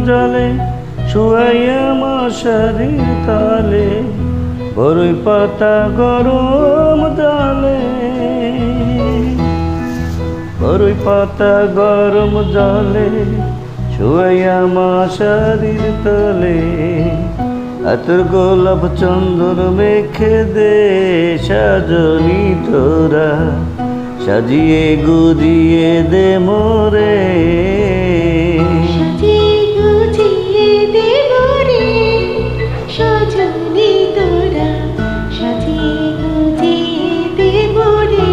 জলে শুয়াইয়া মশারির তলে, বরই পাতা গরম জলে, বরই পাতা গরম জলে শুয়াইয়া মশারির তলে, আতর গোলাপ চন্দন মেখে দে সাজনি তোরা, সাজিয়ে গুজিয়ে দে মোরে, সাজিয়ে গুজিয়ে দে মোরে সজনি তোরা, সাজিয়ে গুজিয়ে দে মোরে।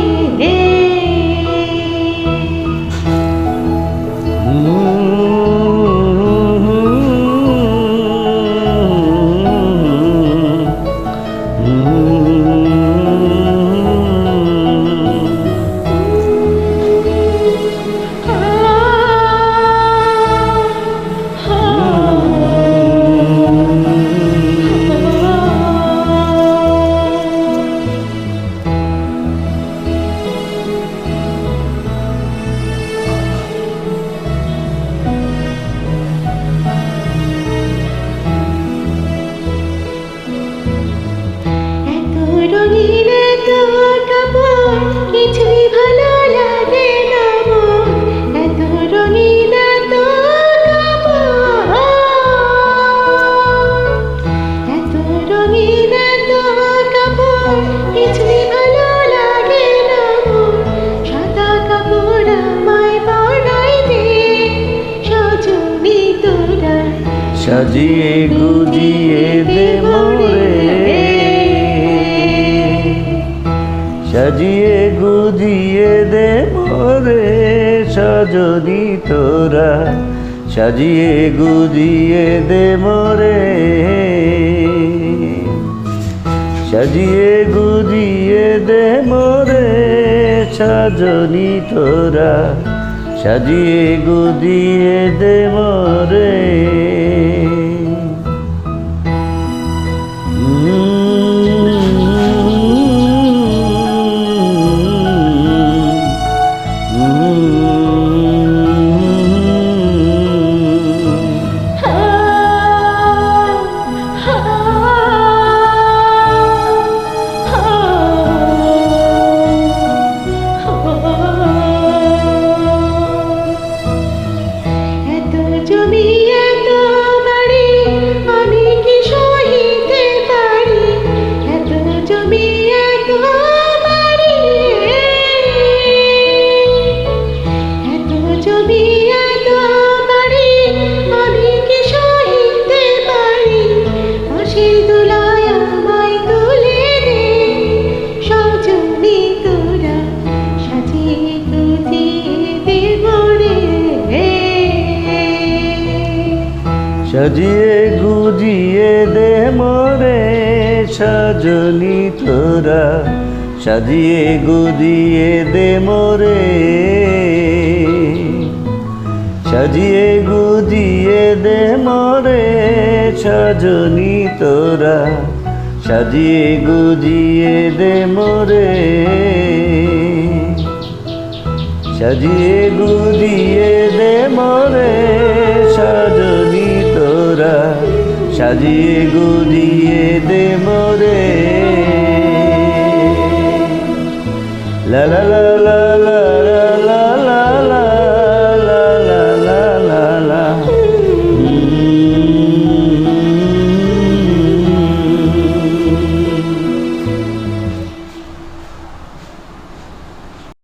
রঙিন এত কাপড় কিছুই ভালো লাগে না মোর, এত রঙিন এত কাপড়, এত রঙিন এত কাপড় কিছুই ভালো লাগে না মোর, সাদা কাপড় আমায় পরাই দে সজনি তোরা, সাজিয়ে গুজিয়ে দে মোরে, সাজিয়ে গুজিয়ে দে মোরে সজনি তোরা, সাজিয়ে গুজিয়ে দে মোরে, সাজিয়ে গুজিয়ে দে মোরে সজনি তোরা, সাজিয়ে গুজিয়ে দে মোরে। এত জমি এত বাড়ি আমি কি সহিতে পারি, এত জমি এত বাড়ি, এত জমি এত বাড়ি আমি কি সহিতে পারি, হাসির দোলায় আমায় তুলে দে সজনি তোরা, সাজিয়ে গুজিয়ে দে মোরে, সাজিয়ে গুজিয়ে দে মোরে সজনি তোরা, সাজিয়ে গুজিয়ে দে মোরে, সাজিয়ে গুজিয়ে দে মোরে সজনি তোরা, সাজিয়ে গুজিয়ে দে মোরে, সাজিয়ে গুজিয়ে দে মোরে সজনি তোরা, সাজিয়ে গুজিয়ে দে মোরে। লা লা লা লা লা